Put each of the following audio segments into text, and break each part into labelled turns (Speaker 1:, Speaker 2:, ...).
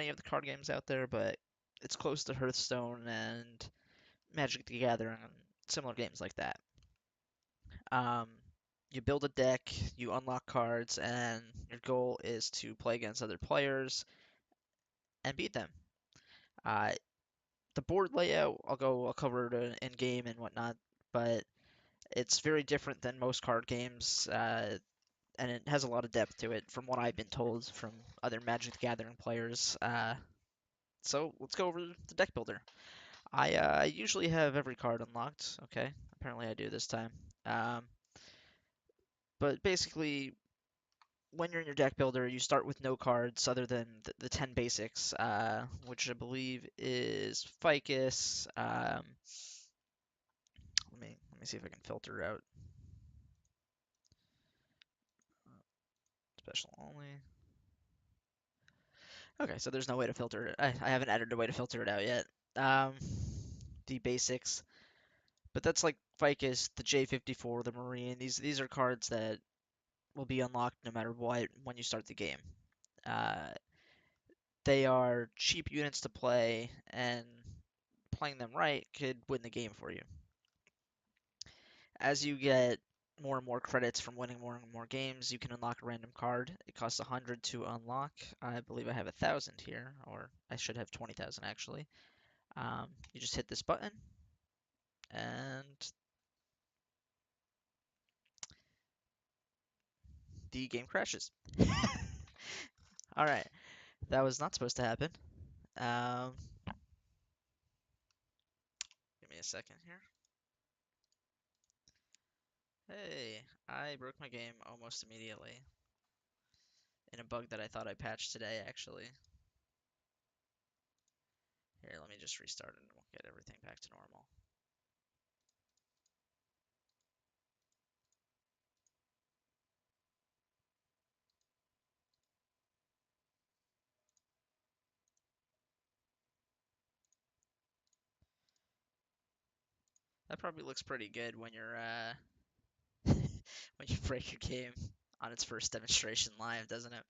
Speaker 1: any of the card games out there, but it's close to Hearthstone and Magic the Gathering and similar games like that. Um, you build a deck, you unlock cards, and your goal is to play against other players and beat them. Uh, the board layout, I'll cover it in game and whatnot, but it's very different than most card games, and it has a lot of depth to it, from what I've been told from other Magic the Gathering players. So let's go over the deck builder. I usually have every card unlocked. Okay, apparently I do this time. Um, but basically, when you're in your deck builder, you start with no cards other than the 10 basics, which I believe is Ficus. Let me see if I can filter out special only. Okay, so there's no way to filter it. I haven't added a way to filter it out yet. Um, the basics, but that's like Ficus, the J54, the Marine. These are cards that will be unlocked no matter what when you start the game. Uh, they are cheap units to play, and playing them right could win the game for you. As you get more and more credits from winning more and more games, you can unlock a random card. It costs 100 to unlock. I believe I have 1,000 here, or I should have 20,000 actually. You just hit this button, and the game crashes. All right, that was not supposed to happen. Um, Give me a second here. Hey, I broke my game almost immediately in a bug that I thought I patched today, actually. Here, let me just restart it and we'll get everything back to normal. That probably looks pretty good when you're when you break your game on its first demonstration live, doesn't it?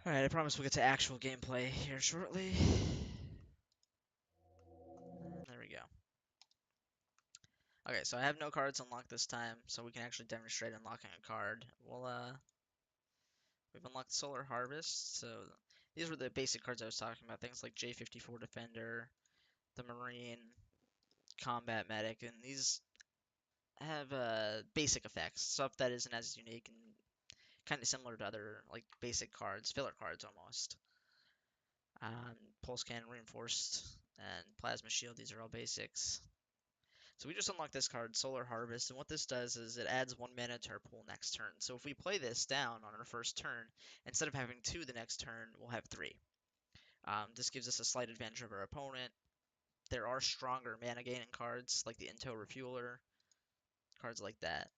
Speaker 1: Alright, I promise we'll get to actual gameplay here shortly. And there we go. Okay, so I have no cards unlocked this time, so we can actually demonstrate unlocking a card. We've unlocked Solar Harvest, so these were the basic cards I was talking about, things like J54 Defender, the Marine, Combat Medic, and these have basic effects, stuff that isn't as unique and kind of similar to other like basic cards, filler cards almost. Pulse Cannon, Reinforced, and Plasma Shield, these are all basics. So we just unlocked this card, Solar Harvest, and what this does is it adds 1 mana to our pool next turn. So if we play this down on our first turn, instead of having 2 the next turn, we'll have 3. This gives us a slight advantage over our opponent. There are stronger mana gaining cards, like the Into Refueler, cards like that.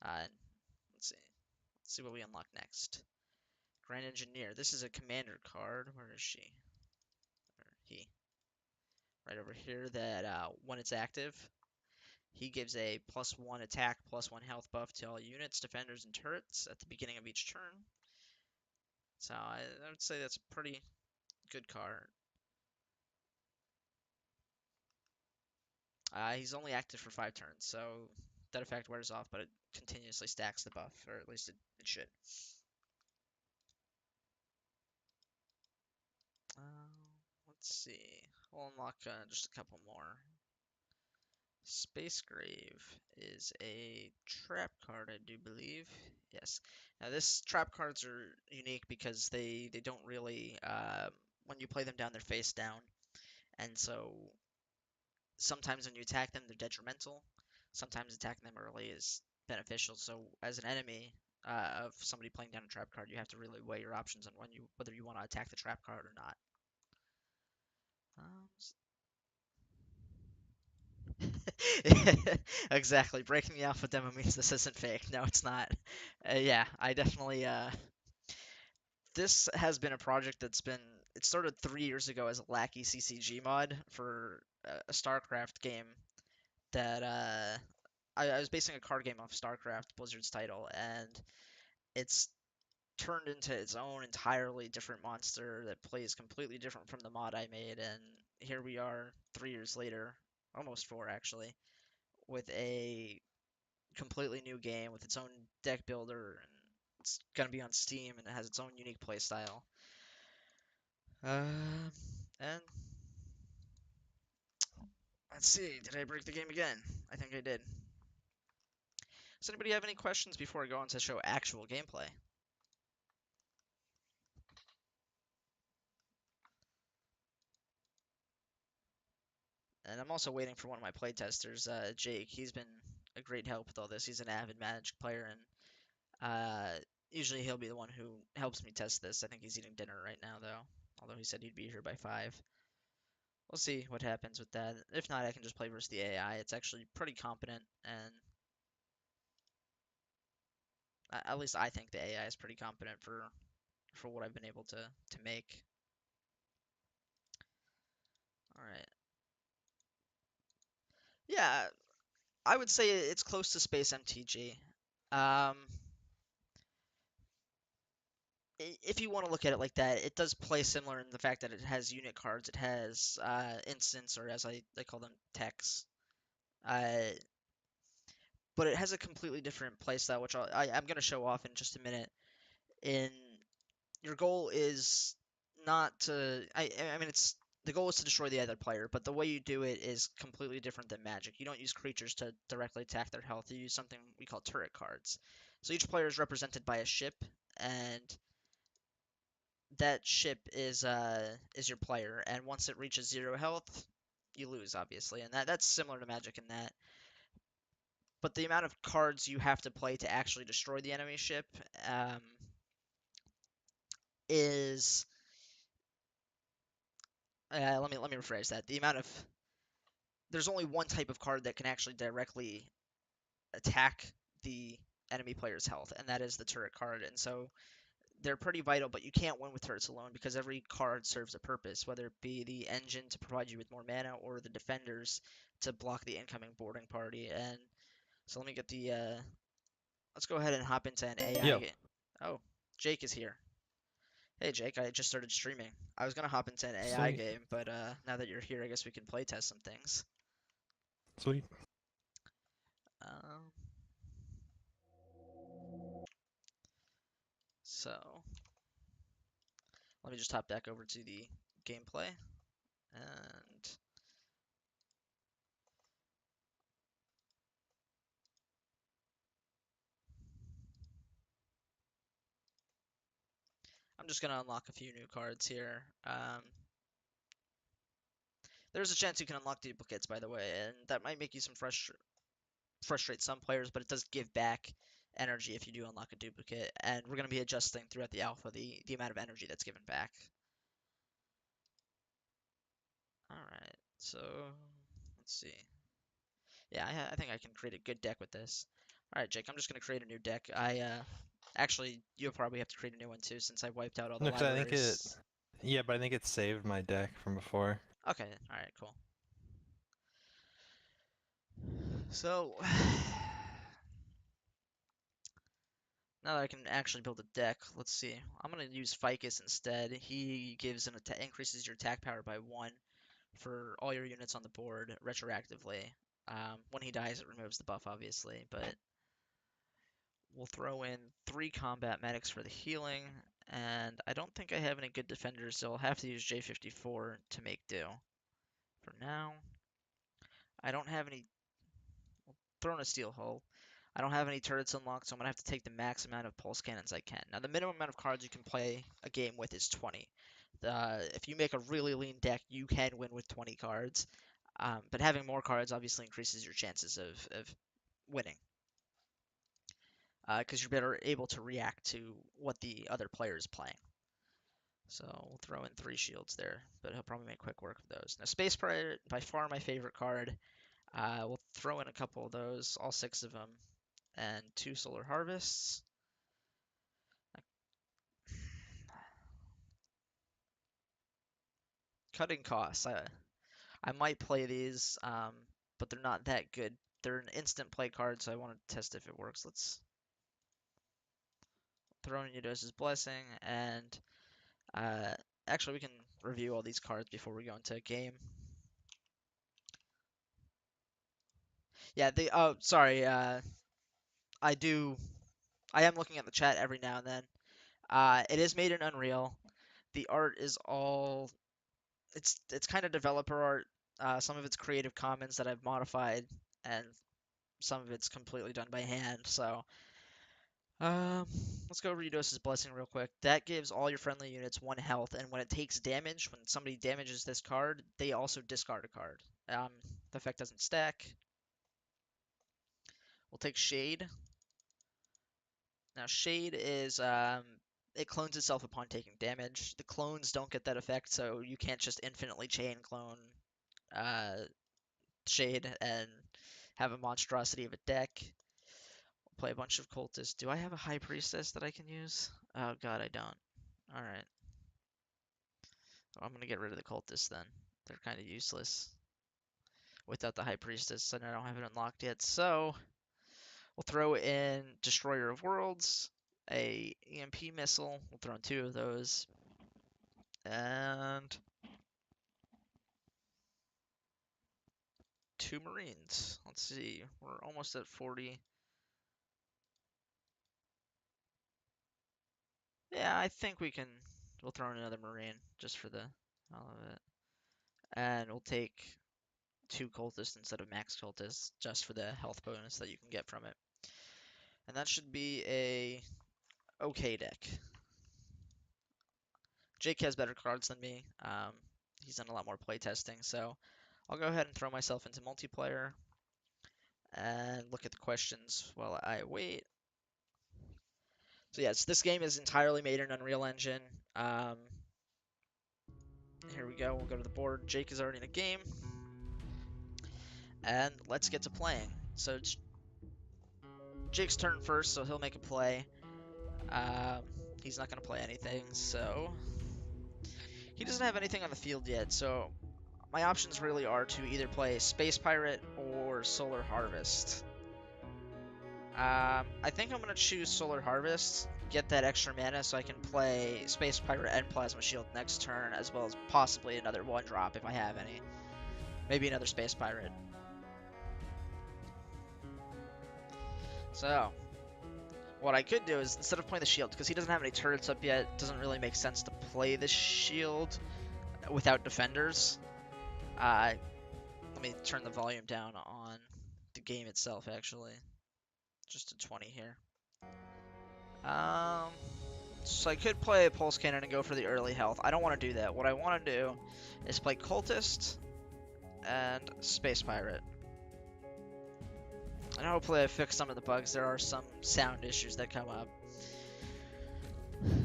Speaker 1: Let's see. Let's see what we unlock next. Grand Engineer. This is a commander card. Where is she? Or he. Right over here. That when it's active, he gives a +1 attack, +1 health buff to all units, defenders, and turrets at the beginning of each turn. So I would say that's a pretty good card. He's only active for 5 turns, so that effect wears off, but it continuously stacks the buff, or at least it should. Let's see. We'll unlock just a couple more. Space Grave is a trap card, I do believe. Yes. Now this trap cards are unique because they don't really when you play them down, they're face down, and so sometimes when you attack them, they're detrimental. Sometimes attacking them early is beneficial. So as an enemy of somebody playing down a trap card, you have to really weigh your options on whether you want to attack the trap card or not. Um, Exactly. Breaking the alpha demo means this isn't fake. No, it's not. Yeah, I definitely. This has been a project that's been. It started 3 years ago as a Lackey CCG mod for a StarCraft game that I was basing a card game off StarCraft, Blizzard's title, and it's turned into its own entirely different monster that plays completely different from the mod I made, and here we are 3 years later, almost four actually, with a completely new game with its own deck builder, and it's gonna be on Steam, and it has its own unique playstyle. And let's see, did I break the game again? I think I did. Does anybody have any questions before I go on to show actual gameplay? And I'm also waiting for one of my playtesters, Jake. He's been a great help with all this. He's an avid Magic player, and usually he'll be the one who helps me test this. I think he's eating dinner right now, though. Although he said he'd be here by 5. We'll see what happens with that. If not, I can just play versus the AI. It's actually pretty competent, and at least I think the AI is pretty competent for what I've been able to make. All right. Yeah, I would say it's close to Space MTG. Um, if you want to look at it like that, it does play similar in the fact that it has unit cards. It has instants, or as I call them, techs. Uh, but it has a completely different playstyle, which I'm going to show off in just a minute. In your goal is not to. I mean, it's the goal is to destroy the other player, but the way you do it is completely different than Magic. You don't use creatures to directly attack their health. You use something we call turret cards. So each player is represented by a ship, and that ship is your player, and once it reaches 0 health, you lose, obviously, and that's similar to Magic in that. But the amount of cards you have to play to actually destroy the enemy ship um, is let me rephrase that. The amount of there's only one type of card that can actually directly attack the enemy player's health, and that is the turret card. And so they're pretty vital, but you can't win with turrets alone because every card serves a purpose, whether it be the engine to provide you with more mana or the defenders to block the incoming boarding party. And so let me get the let's go ahead and hop into an AI
Speaker 2: Yo,
Speaker 1: game. Oh, Jake is here. Hey Jake, I just started streaming. I was gonna hop into an AI
Speaker 2: sweet,
Speaker 1: game, but now that you're here, I guess we can play test some things.
Speaker 2: sweet.
Speaker 1: Um, so let me just hop back over to the gameplay, and I'm just gonna unlock a few new cards here. There's a chance you can unlock duplicates, by the way, and that might make you frustrate some players, but it does give back energy if you do unlock a duplicate, and we're gonna be adjusting throughout the alpha the amount of energy that's given back. All right, so let's see. Yeah, I think I can create a good deck with this. All right, Jake, I'm just gonna create a new deck. Actually, you'll probably have to create a new one too, since I wiped out all the
Speaker 2: No, 'cause I think
Speaker 1: libraries.
Speaker 2: yeah, but I think it saved my deck from before.
Speaker 1: Okay, all right, cool. So now that I can actually build a deck, let's see. I'm gonna use Ficus instead. He gives increases your attack power by 1 for all your units on the board retroactively. When he dies, it removes the buff, obviously, but we'll throw in 3 combat medics for the healing, and I don't think I have any good defenders, so I'll have to use J54 to make do. For now, I don't have any. Throw in a steel hull. I don't have any turrets unlocked, so I'm gonna have to take the max amount of pulse cannons I can. Now, the minimum amount of cards you can play a game with is 20. If you make a really lean deck, you can win with 20 cards. But having more cards obviously increases your chances of winning, because you're better able to react to what the other player is playing. So we'll throw in 3 shields there, but he'll probably make quick work of those. Now, Space Pirate, by far my favorite card. We'll throw in a couple of those, all 6 of them, and 2 Solar Harvests. Cutting costs. I might play these, but they're not that good. They're an instant play card, so I want to test if it works. throw in Eudos's Blessing, and uh, actually we can review all these cards before we go into a game. Yeah, the oh sorry, I do I am looking at the chat every now and then. It is made in Unreal. The art is all it's kind of developer art. Some of it's Creative Commons that I've modified, and some of it's completely done by hand. So, um, let's go over Eudos's Blessing real quick. That gives all your friendly units 1 health, and when it takes damage, when somebody damages this card, they also discard a card. The effect doesn't stack. We'll take Shade. Now, Shade is it clones itself upon taking damage. The clones don't get that effect, so you can't just infinitely chain clone uh, Shade and have a monstrosity of a deck. Play a bunch of cultists. Do I have a high priestess that I can use? Oh god, I don't. Alright. Well, I'm gonna get rid of the cultists then. They're kind of useless without the high priestess, and I don't have it unlocked yet. So we'll throw in Destroyer of Worlds, a EMP missile. We'll throw in 2 of those, and 2 Marines. Let's see. We're almost at 40. Yeah, I think we can. We'll throw in another Marine just for the hell of it. And we'll take 2 cultists instead of max cultists just for the health bonus that you can get from it. And that should be a okay deck. Jake has better cards than me. He's done a lot more playtesting, so I'll go ahead and throw myself into multiplayer and look at the questions while I wait. So yes, this game is entirely made in Unreal Engine. Um, Here we go. We'll go to the board. Jake is already in a game, and let's get to playing. So it's Jake's turn first, so he'll make a play. Um, he's not going to play anything, so he doesn't have anything on the field yet. So my options really are to either play Space Pirate or Solar Harvest. I think I'm going to choose Solar Harvest, get that extra mana so I can play Space Pirate and Plasma Shield next turn, as well as possibly another 1-drop if I have any. Maybe another Space Pirate. So, what I could do is, instead of playing the shield, because he doesn't have any turrets up yet, it doesn't really make sense to play the shield without defenders. Let me turn the volume down on the game itself, actually. Just to 20 here. So I could play Pulse Cannon and go for the early health. I don't want to do that. What I want to do is play Cultist and Space Pirate. And hopefully I fix some of the bugs. There are some sound issues that come up.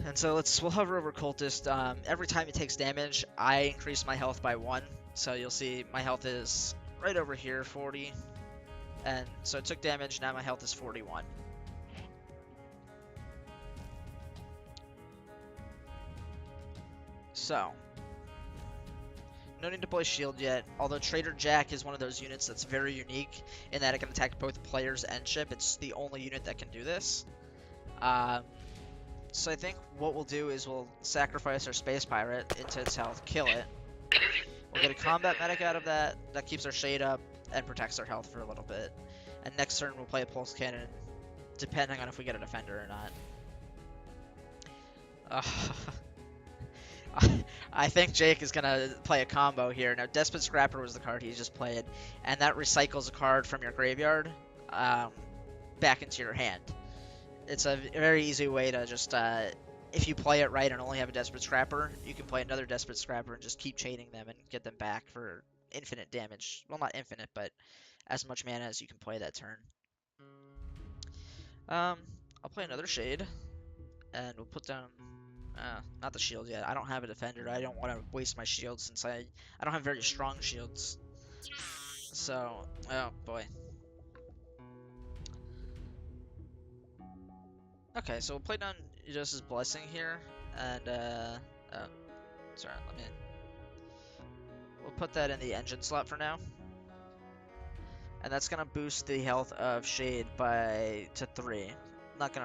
Speaker 1: And so we'll hover over Cultist. Every time he takes damage, I increase my health by 1. So you'll see my health is right over here, 40. And so it took damage, now my health is 41. So, no need to play shield yet, although Trader Jack is one of those units that's very unique in that it can attack both players and ship. It's the only unit that can do this. So I think what we'll do is we'll sacrifice our Space Pirate into its health, kill it. We'll get a combat medic out of that. That keeps our shade up and protects our health for a little bit. And next turn we'll play a Pulse Cannon, depending on if we get a defender or not. I think Jake is gonna play a combo here. Now, Despot Scrapper was the card he just played, and that recycles a card from your graveyard back into your hand. It's a very easy way to just, if you play it right and only have a Desperate Scrapper, you can play another Desperate Scrapper and just keep chaining them and get them back for infinite damage. Well, not infinite, but as much mana as you can play that turn. I'll play another Shade, and we'll put down not the shield yet. I don't have a defender. I don't want to waste my shield since I don't have very strong shields. So, oh boy. Okay, so we'll play down Eudos's Blessing here, and oh, sorry, we'll put that in the engine slot for now. And that's gonna boost the health of Shade to 3. Not gonna